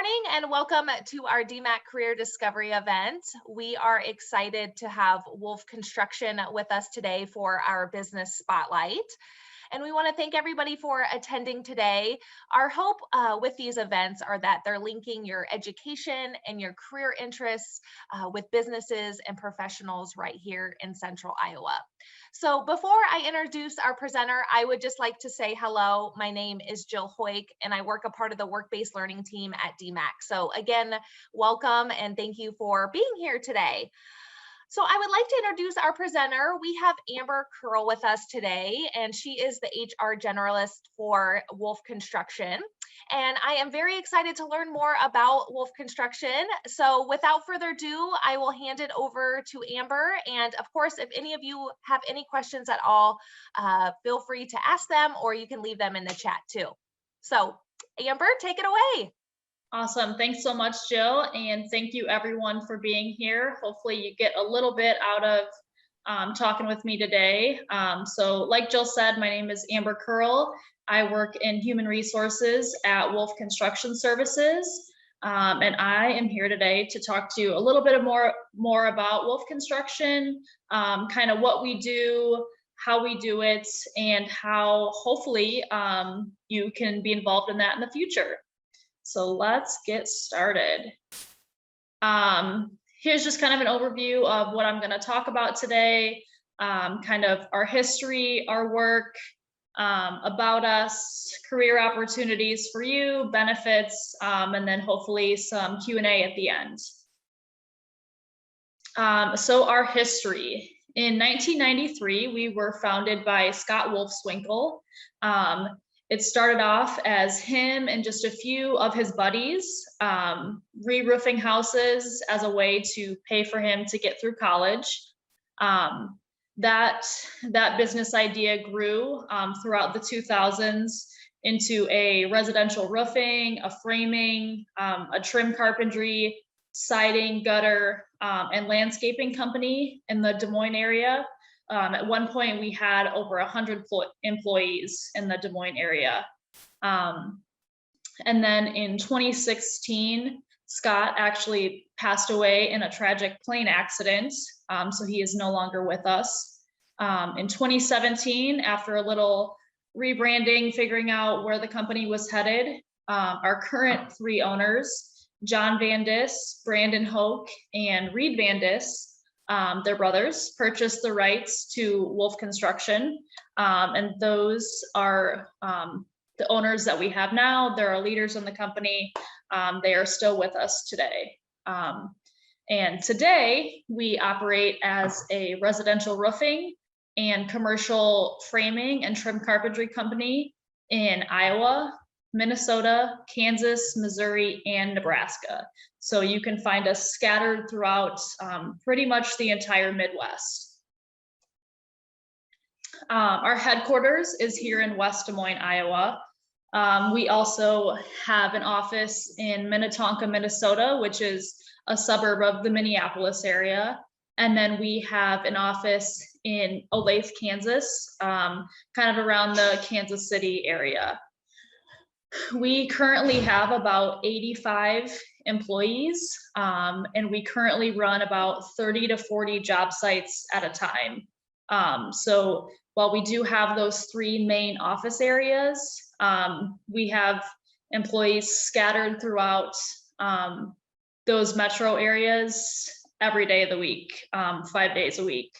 morning and welcome to our DMAC Career Discovery event. We are excited to have Wolf Construction with us today for our business spotlight. And we want to thank everybody for attending today. Our hope with these events are that they're linking your education and your career interests with businesses and professionals right here in Central Iowa. So before I introduce our presenter, I would just like to say hello. My name is Jill Hoyk, and I work a part of the work-based learning team at DMAC. So again, welcome and thank you for being here today. So I would like to introduce our presenter. We have Amber Curl with us today, and she is the HR generalist for Wolf Construction. And I am very excited to learn more about Wolf Construction. So without further ado, I will hand it over to Amber. And of course, if any of you have any questions at all, feel free to ask them, or you can leave them in the chat too. So Amber, take it away. Awesome. Thanks so much, Jill. And thank you everyone for being here. Hopefully you get a little bit out of talking with me today. So like Jill said, my name is Amber Curl. I work in human resources at Wolf Construction Services. And I am here today to talk to you a little bit more about Wolf Construction, kind of what we do, how we do it, and how hopefully you can be involved in that in the future. So let's get started. Here's just kind of an overview of what I'm going to talk about today, kind of our history, our work, about us, career opportunities for you, benefits, and then hopefully some Q&A at the end. So our history. In 1993, we were founded by Scott Wolfswinkel. It started off as him and just a few of his buddies re-roofing houses as a way to pay for him to get through college. That business idea grew throughout the 2000s into a residential roofing, a framing, a trim carpentry, siding, gutter, and landscaping company in the Des Moines area. At one point, we had over 100 employees in the Des Moines area. And then in 2016, Scott actually passed away in a tragic plane accident. So he is no longer with us. In 2017, after a little rebranding, figuring out where the company was headed, our current three owners, John Vandis, Brandon Hoke, and Reed Vandis, their brothers, purchased the rights to Wolf Construction. And those are the owners that we have now. They're our leaders in the company. They are still with us today. And today we operate as a residential roofing and commercial framing and trim carpentry company in Iowa, Minnesota, Kansas, Missouri, and Nebraska. So you can find us scattered throughout pretty much the entire Midwest. Our headquarters is here in West Des Moines, Iowa. We also have an office in Minnetonka, Minnesota, which is a suburb of the Minneapolis area. And then we have an office in Olathe, Kansas, kind of around the Kansas City area. We currently have about 85 employees, and we currently run about 30 to 40 job sites at a time. So while we do have those three main office areas, we have employees scattered throughout those metro areas every day of the week, 5 days a week.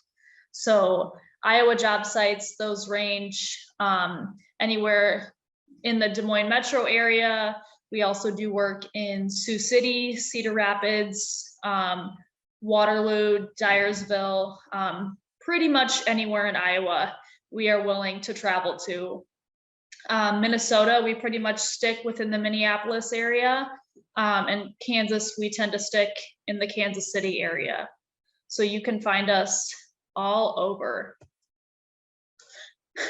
So Iowa job sites, those range anywhere in the Des Moines metro area. We also do work in Sioux City, Cedar Rapids, Waterloo, Dyersville, pretty much anywhere in Iowa we are willing to travel to. Minnesota, we pretty much stick within the Minneapolis area, and Kansas, we tend to stick in the Kansas City area. So you can find us all over.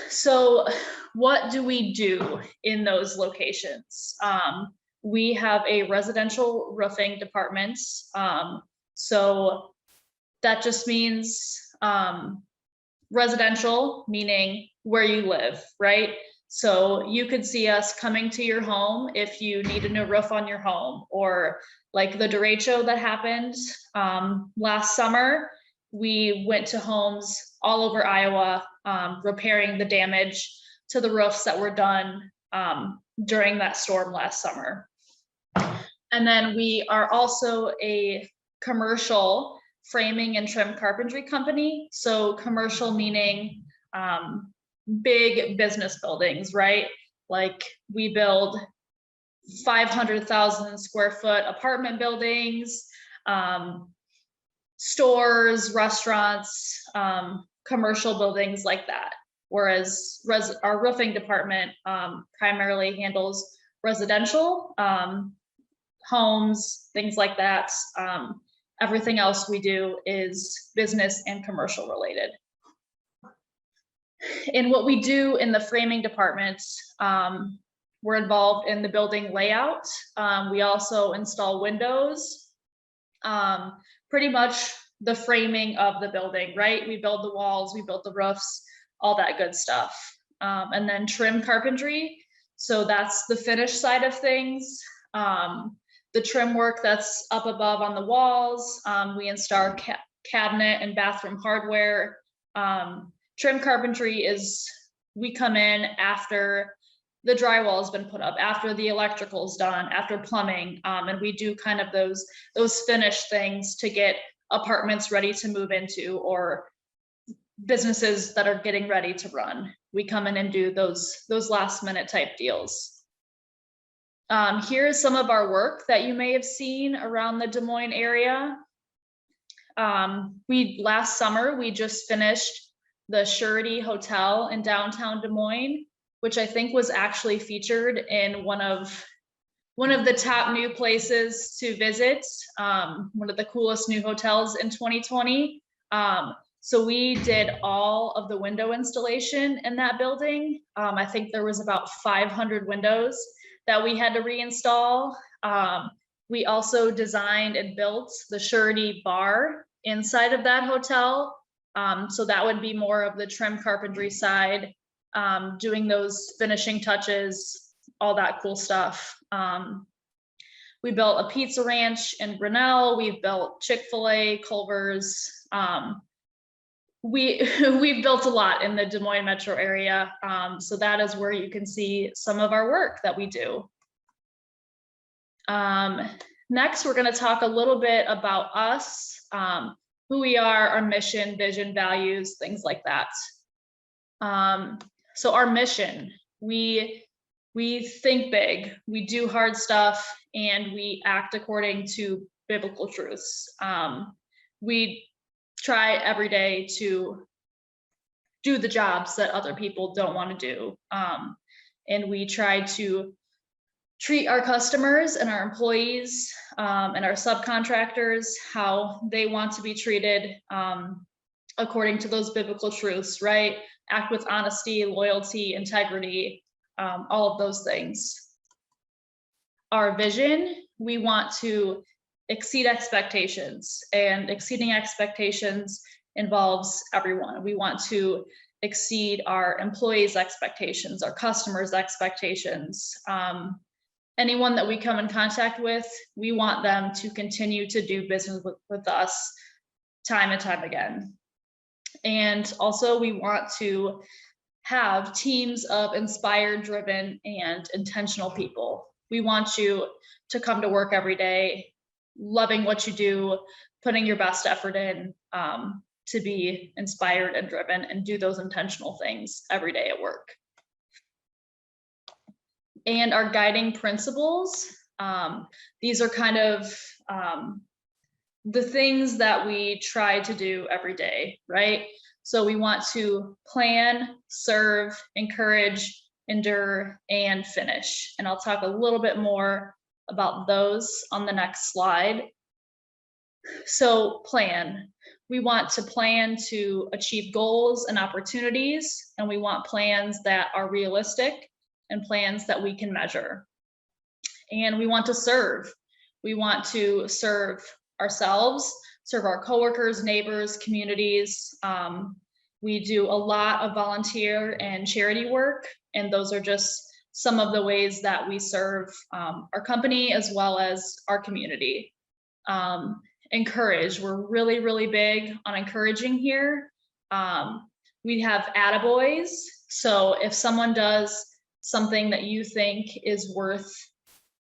So what do we do in those locations? We have a residential roofing department. So that just means residential, meaning where you live, right? So you could see us coming to your home if you need a new roof on your home, or like the derecho that happened last summer. We went to homes all over Iowa, repairing the damage to the roofs that were done during that storm last summer. And then we are also a commercial framing and trim carpentry company. So commercial meaning big business buildings, right? Like we build 500,000 square foot apartment buildings, stores, restaurants, commercial buildings like that. Whereas our roofing department primarily handles residential homes, things like that. Everything else we do is business and commercial related. And what we do in the framing department, we're involved in the building layout. We also install windows, pretty much the framing of the building, right? We build the walls, we build the roofs, all that good stuff. And then trim carpentry. So that's the finish side of things. The trim work that's up above on the walls. We install cabinet and bathroom hardware. Trim carpentry is, we come in after the drywall has been put up, after the electrical's done, after plumbing, and we do kind of those finished things to get apartments ready to move into, or businesses that are getting ready to run. We come in and do those last minute type deals. Here's some of our work that you may have seen around the Des Moines area. Last summer, we just finished the Surety Hotel in downtown Des Moines, which I think was actually featured in one of the top new places to visit, one of the coolest new hotels in 2020. So we did all of the window installation in that building. I think there was about 500 windows that we had to reinstall. We also designed and built the Surety bar inside of that hotel. So that would be more of the trim carpentry side, doing those finishing touches, all that cool stuff. We built a pizza ranch in Grinnell. We've built Chick-fil-A, Culver's. We've built a lot in the Des Moines metro area. So that is where you can see some of our work that we do. Next, we're going to talk a little bit about us, who we are, our mission, vision, values, things like that. So our mission, we think big, we do hard stuff, and we act according to biblical truths. We try every day to do the jobs that other people don't want to do. And we try to treat our customers and our employees and our subcontractors how they want to be treated according to those biblical truths, right? Act with honesty, loyalty, integrity, all of those things. Our vision, we want to exceed expectations, and exceeding expectations involves everyone. We want to exceed our employees' expectations, our customers' expectations. Anyone that we come in contact with, we want them to continue to do business with us time and time again. And also we want to have teams of inspired, driven, and intentional people. We want you to come to work every day, loving what you do, putting your best effort in, to be inspired and driven and do those intentional things every day at work. And our guiding principles, these are kind of the things that we try to do every day, right? So we want to plan, serve, encourage, endure, and finish. And I'll talk a little bit more about those on the next slide. So plan. We want to plan to achieve goals and opportunities, and we want plans that are realistic and plans that we can measure. And we want to serve. We want to serve ourselves, serve our coworkers, neighbors, communities, We do a lot of volunteer and charity work, and those are just some of the ways that we serve our company as well as our community. Encourage, we're really, really big on encouraging here. We have attaboys. So if someone does something that you think is worth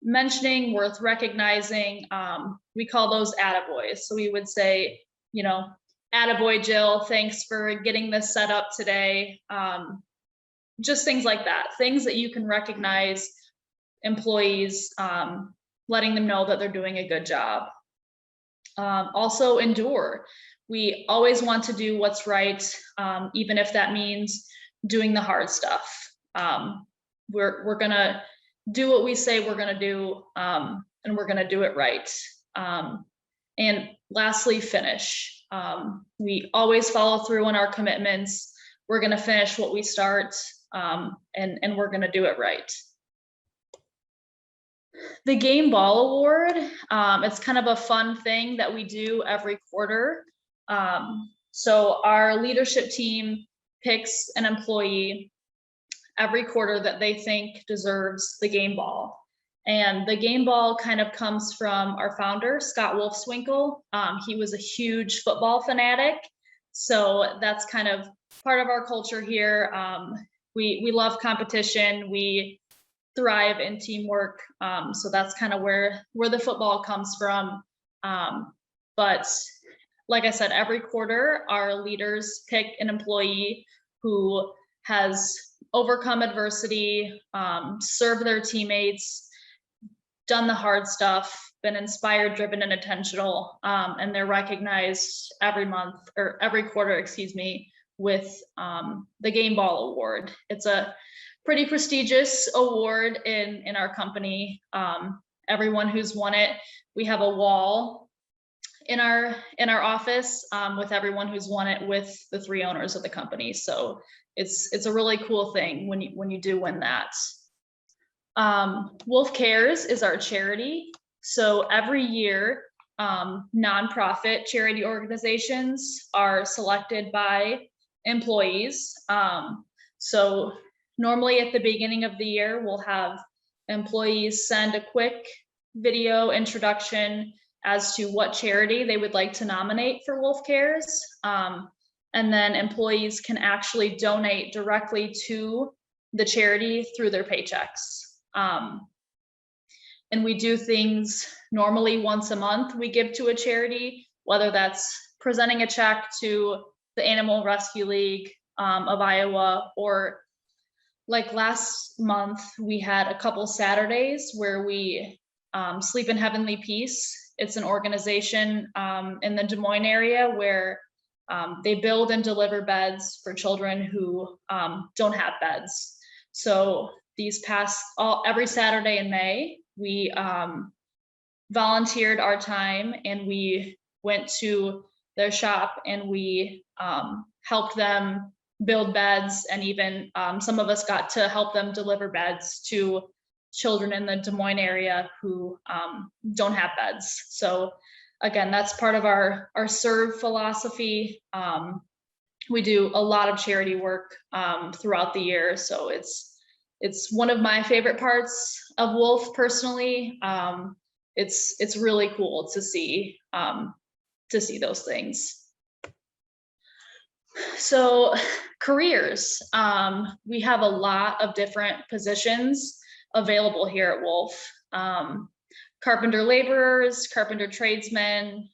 mentioning, worth recognizing, we call those attaboys. So we would say, you know, attaboy Jill, thanks for getting this set up today. Just things like that, things that you can recognize employees, letting them know that they're doing a good job. Also endure. We always want to do what's right, even if that means doing the hard stuff. We're gonna do what we say we're gonna do, and we're gonna do it right. And lastly, finish. We always follow through on our commitments. We're gonna finish what we start, and we're gonna do it right. The Game Ball Award, it's kind of a fun thing that we do every quarter. So our leadership team picks an employee every quarter that they think deserves the game ball. And the game ball kind of comes from our founder, Scott Wolfswinkel. He was a huge football fanatic. So that's kind of part of our culture here. We love competition. We thrive in teamwork. So that's kind of where the football comes from. But like I said, every quarter, our leaders pick an employee who has overcome adversity, served their teammates, done the hard stuff, been inspired, driven, and intentional, and they're recognized every month or every quarter, excuse me, with the Game Ball Award. It's a pretty prestigious award in our company. Everyone who's won it, we have a wall in our office with everyone who's won it with the 3 owners of the company. So it's a really cool thing when you do win that. Wolf Cares is our charity. So every year, nonprofit charity organizations are selected by employees. So normally at the beginning of the year, we'll have employees send a quick video introduction as to what charity they would like to nominate for Wolf Cares. And then employees can actually donate directly to the charity through their paychecks. And we do things normally once a month we give to a charity, whether that's presenting a check to the Animal Rescue League of Iowa, or like last month, we had a couple Saturdays where we Sleep in Heavenly Peace. It's an organization in the Des Moines area where they build and deliver beds for children who don't have beds. So every Saturday in May, we volunteered our time and we went to their shop and we helped them build beds, and even some of us got to help them deliver beds to children in the Des Moines area who don't have beds. So again, that's part of our serve philosophy. We do a lot of charity work throughout the year. So it's one of my favorite parts of Wolf personally. It's really cool to see those things. So careers, we have a lot of different positions available here at Wolf. Carpenter laborers, carpenter tradesmen,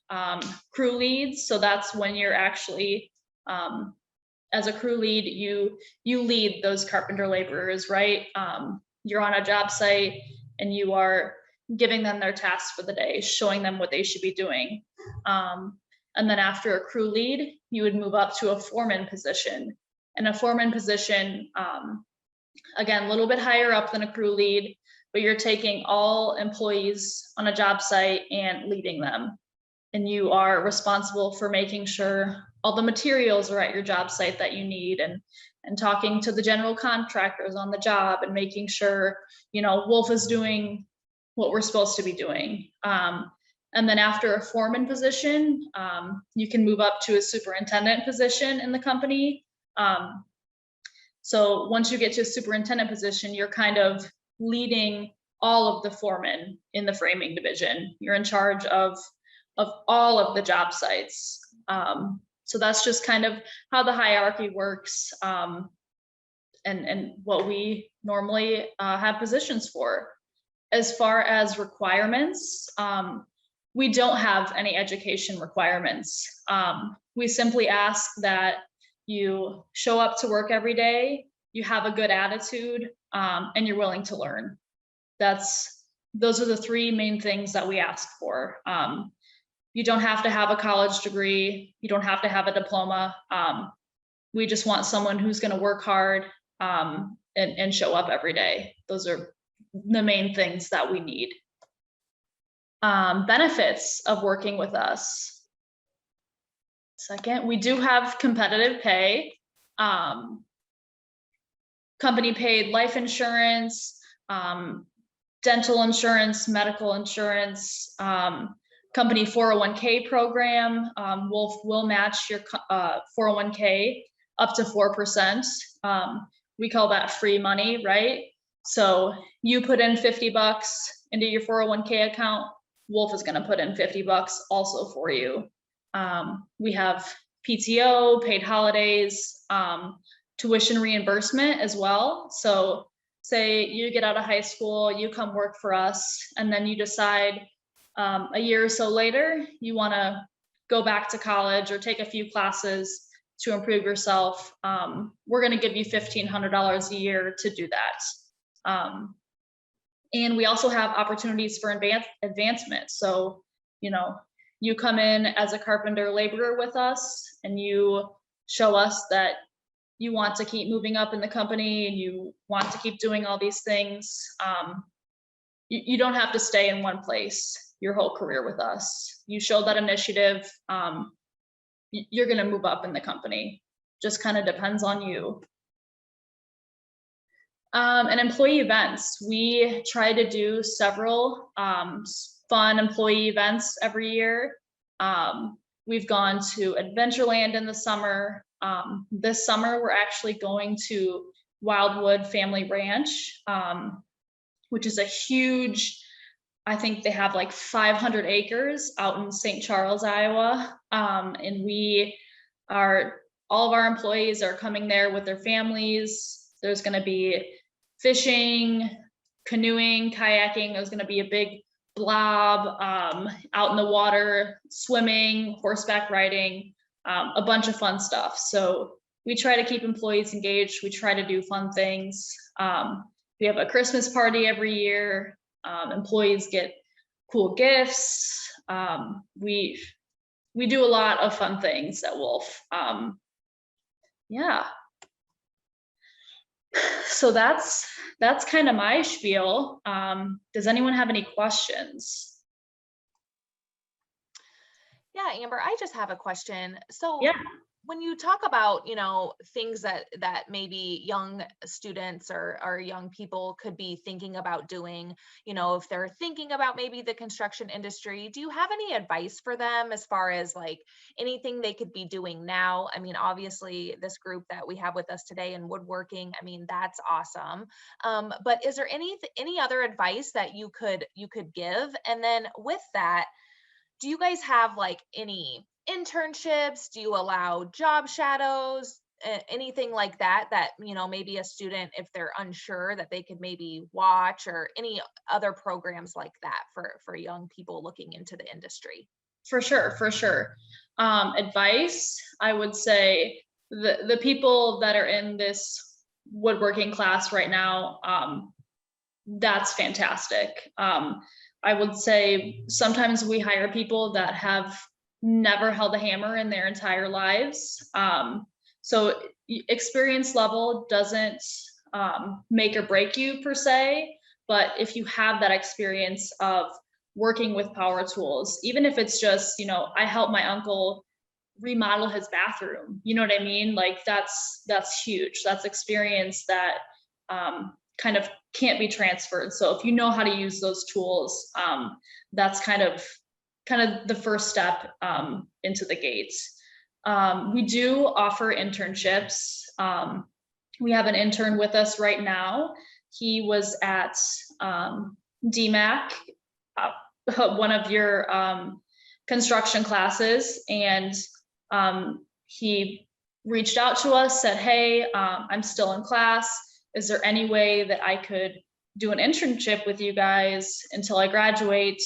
crew leads. So that's when you're actually, as a crew lead, you lead those carpenter laborers, right? You're on a job site and you are giving them their tasks for the day, showing them what they should be doing. And then after a crew lead, you would move up to a foreman position. And a foreman position, again, a little bit higher up than a crew lead, but you're taking all employees on a job site and leading them. And you are responsible for making sure all the materials are at your job site that you need, and talking to the general contractors on the job and making sure, Wolf is doing what we're supposed to be doing. And then after a foreman position, you can move up to a superintendent position in the company. So once you get to a superintendent position, you're kind of leading all of the foremen in the framing division. You're in charge of all of the job sites. So that's just kind of how the hierarchy works, and what we normally have positions for. As far as requirements, we don't have any education requirements. We simply ask that you show up to work every day, you have a good attitude, and you're willing to learn. Those are the three main things that we ask for. You don't have to have a college degree. You don't have to have a diploma. We just want someone who's going to work hard, and show up every day. Those are the main things that we need. Benefits of working with us. Second, we do have competitive pay. Company paid life insurance, dental insurance, medical insurance, company 401k program. Wolf will match your 401k up to 4%. We call that free money, right? So you put in $50 into your 401k account, Wolf is going to put in $50 also for you. We have PTO, paid holidays, tuition reimbursement as well. So say you get out of high school, you come work for us, and then you decide a year or so later, you want to go back to college or take a few classes to improve yourself. We're going to give you $1,500 a year to do that. And we also have opportunities for advancement. So, you come in as a carpenter laborer with us and you show us that you want to keep moving up in the company and you want to keep doing all these things. You don't have to stay in one place your whole career with us. You show that initiative, you're going to move up in the company. Just kind of depends on you. And employee events. We try to do several fun employee events every year. We've gone to Adventureland in the summer. This summer, we're actually going to Wildwood Family Ranch, which is a huge, I think they have like 500 acres out in St. Charles, Iowa. And all of our employees are coming there with their families. There's going to be fishing, canoeing, kayaking. There's going to be a big blob out in the water, swimming, horseback riding, a bunch of fun stuff. So we try to keep employees engaged. We try to do fun things. We have a Christmas party every year. Employees get cool gifts. We do a lot of fun things at Wolf. Yeah. So that's kind of my spiel. Does anyone have any questions? Yeah, Amber, I just have a question. So Yeah. when you talk about, things that maybe young students or young people could be thinking about doing, if they're thinking about maybe the construction industry, do you have any advice for them as far as like anything they could be doing now? I mean, obviously this group that we have with us today in woodworking, I mean, that's awesome. But is there any other advice that you could give? And then with that, do you guys have like any internships? Do you allow job shadows? Anything like that maybe a student, if they're unsure, that they could maybe watch, or any other programs like that for young people looking into the industry? For sure. Advice, I would say the people that are in this woodworking class right now, that's fantastic. I would say sometimes we hire people that have never held a hammer in their entire lives. So experience level doesn't make or break you per se, but if you have that experience of working with power tools, even if it's just, I helped my uncle remodel his bathroom, you know what I mean? Like that's huge. That's experience that kind of can't be transferred. So if you know how to use those tools, that's kind of the first step into the gates. We do offer internships. We have an intern with us right now. He was at DMAC, one of your construction classes, and he reached out to us, said, hey, I'm still in class. Is there any way that I could do an internship with you guys until I graduate?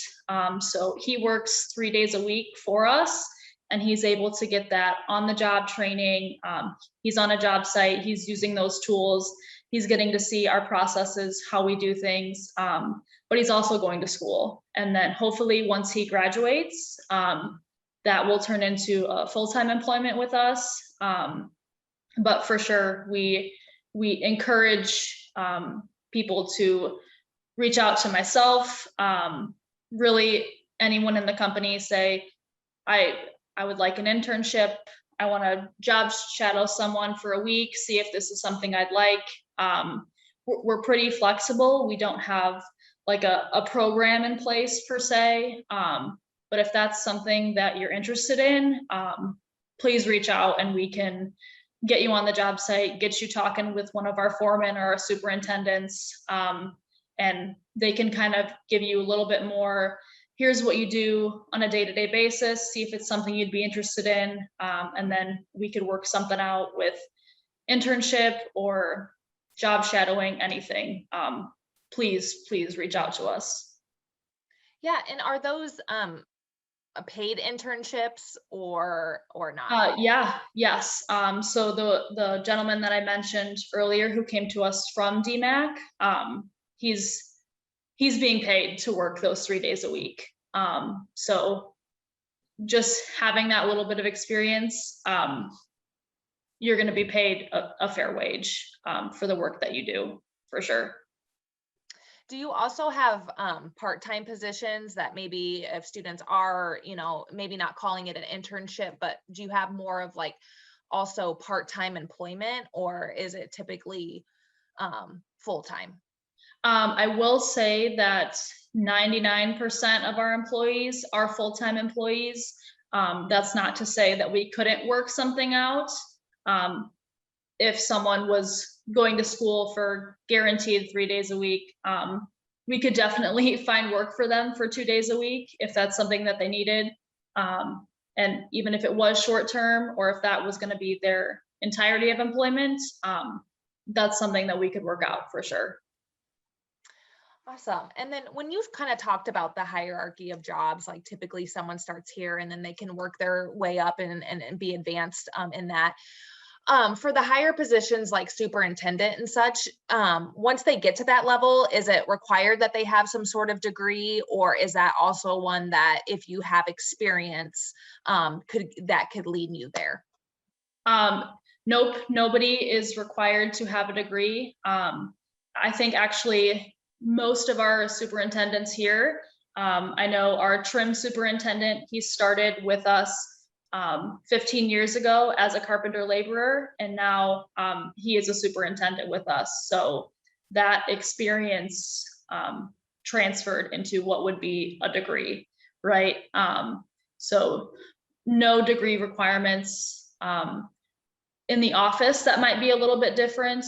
So he works 3 days a week for us, and he's able to get that on the job training. He's on a job site, he's using those tools, he's getting to see our processes, how we do things, but he's also going to school. And then hopefully once he graduates, that will turn into a full-time employment with us. But for sure, we encourage people to reach out to myself, really anyone in the company, say, I would like an internship. I want to job shadow someone for a week, see if this is something I'd like. We're pretty flexible. We don't have like a program in place per se. But if that's something that you're interested in, please reach out and we can get you on the job site, get you talking with one of our foremen or our superintendents, and they can kind of give you a little bit more, here's what you do on a day-to-day basis, see if it's something you'd be interested in, and then we could work something out with internship or job shadowing, anything. Please reach out to us. Yeah, and are those paid internships or not? Yes. So the gentleman that I mentioned earlier who came to us from DMAC, he's being paid to work those 3 days a week. So just having that little bit of experience, you're going to be paid a fair wage for the work that you do, for sure. Do you also have part-time positions that maybe if students are, maybe not calling it an internship, but do you have more of like also part-time employment, or is it typically full-time? I will say that 99% of our employees are full-time employees. That's not to say that we couldn't work something out. If someone was going to school for guaranteed 3 days a week, we could definitely find work for them for 2 days a week if that's something that they needed. And even if it was short-term, or if that was going to be their entirety of employment, that's something that we could work out for sure. Awesome. And then when you've kind of talked about the hierarchy of jobs, like typically someone starts here and then they can work their way up and be advanced in that. For the higher positions like superintendent and such, once they get to that level, is it required that they have some sort of degree, or is that also one that if you have experience, could lead you there? Nope, nobody is required to have a degree. I think actually most of our superintendents here, I know our trim superintendent, he started with us 15 years ago as a carpenter laborer, and now he is a superintendent with us. So that experience transferred into what would be a degree, right? So no degree requirements. In the office, that might be a little bit different,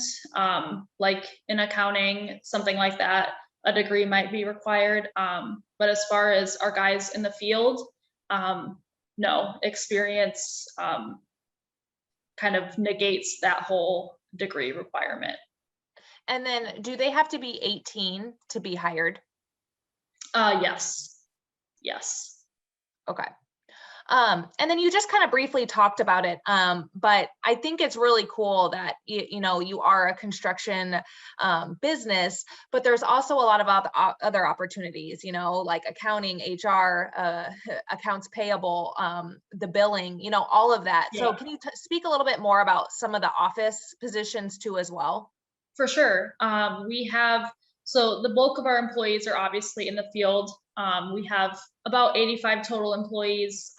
like in accounting, something like that, a degree might be required. But as far as our guys in the field, no, experience kind of negates that whole degree requirement. And then do they have to be 18 to be hired? Yes. Okay. And then you just kind of briefly talked about it, but I think it's really cool that you are a construction business, but there's also a lot of other opportunities, like accounting, HR, accounts payable, the billing, all of that. Yeah. So can you speak a little bit more about some of the office positions too as well? For sure. So the bulk of our employees are obviously in the field. We have about 85 total employees,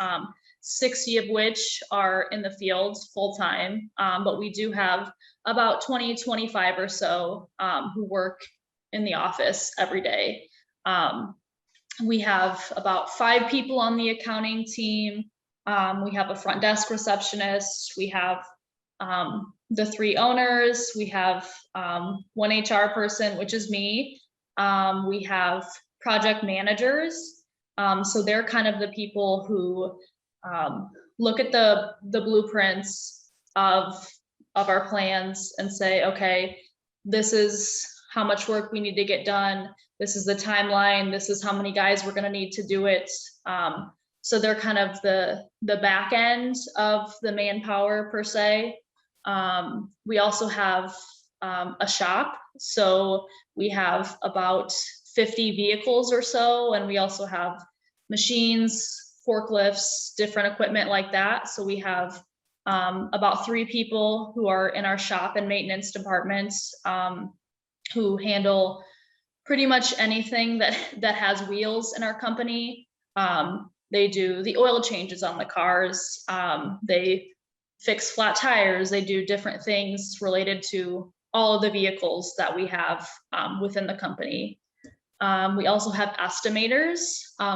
60 of which are in the field full-time, but we do have about 25 or so who work in the office every day. We have about 5 people on the accounting team. We have a front desk receptionist. We have the 3 owners. We have 1 HR person, which is me. We have project managers. So they're kind of the people who look at the blueprints of our plans and say, okay, this is how much work we need to get done. This is the timeline. This is how many guys we're going to need to do it. So they're kind of the back end of the manpower per se. We also have a shop. So we have about 50 vehicles or so, and we also have machines, forklifts, different equipment like that. So we have about 3 people who are in our shop and maintenance departments, who handle pretty much anything that has wheels in our company. They do the oil changes on the cars. They fix flat tires. They do different things related to all of the vehicles that we have within the company. We also have estimators.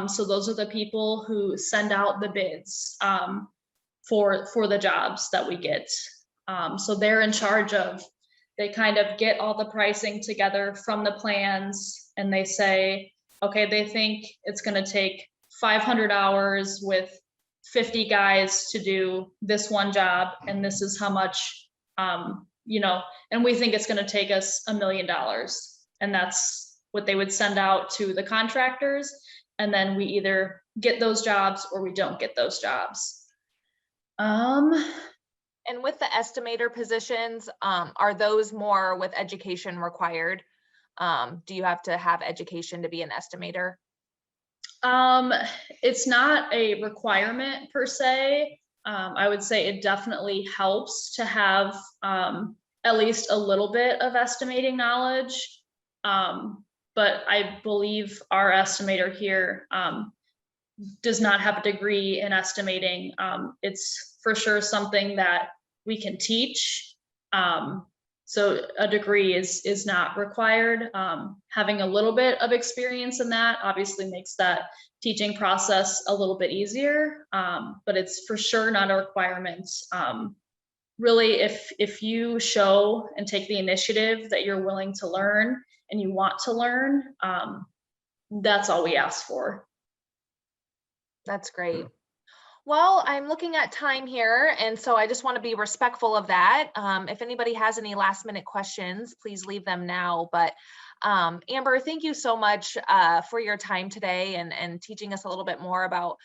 So those are the people who send out the bids for the jobs that we get. So they're in charge of, they kind of get all the pricing together from the plans, and they say, okay, they think it's going to take 500 hours with 50 guys to do this one job, and this is how much, you know, and we think it's going to take us $1 million. And that's what they would send out to the contractors. And then we either get those jobs or we don't get those jobs. And with the estimator positions, are those more with education required? Do you have to have education to be an estimator? It's not a requirement per se. I would say it definitely helps to have at least a little bit of estimating knowledge. But I believe our estimator here does not have a degree in estimating. It's for sure something that we can teach. So a degree is not required. Having a little bit of experience in that obviously makes that teaching process a little bit easier, but it's for sure not a requirement. Really, if you show and take the initiative that you're willing to learn and you want to learn, that's all we ask for. That's great. Well, I'm looking at time here, and so I just want to be respectful of that. If anybody has any last minute questions, please leave them now. But Amber, thank you so much for your time today and teaching us a little bit more about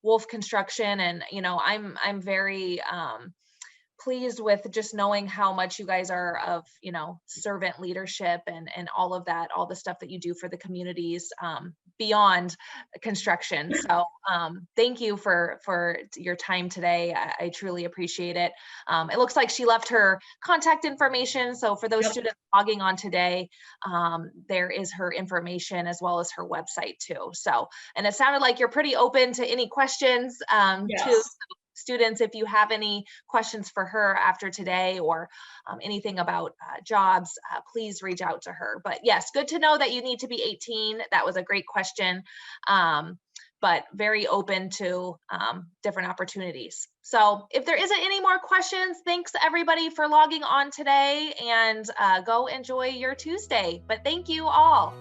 Wolf Construction. And, you know, I'm very pleased with just knowing how much you guys are of, you know, servant leadership and all of that, all the stuff that you do for the communities beyond construction. So thank you for your time today. I truly appreciate it. It looks like she left her contact information. So for those students logging on today, there is her information as well as her website too. So, and it sounded like you're pretty open to any questions too. Students, if you have any questions for her after today or anything about jobs, please reach out to her. But yes, good to know that you need to be 18. That was a great question, but very open to different opportunities. So if there isn't any more questions, thanks everybody for logging on today, and go enjoy your Tuesday. But thank you all.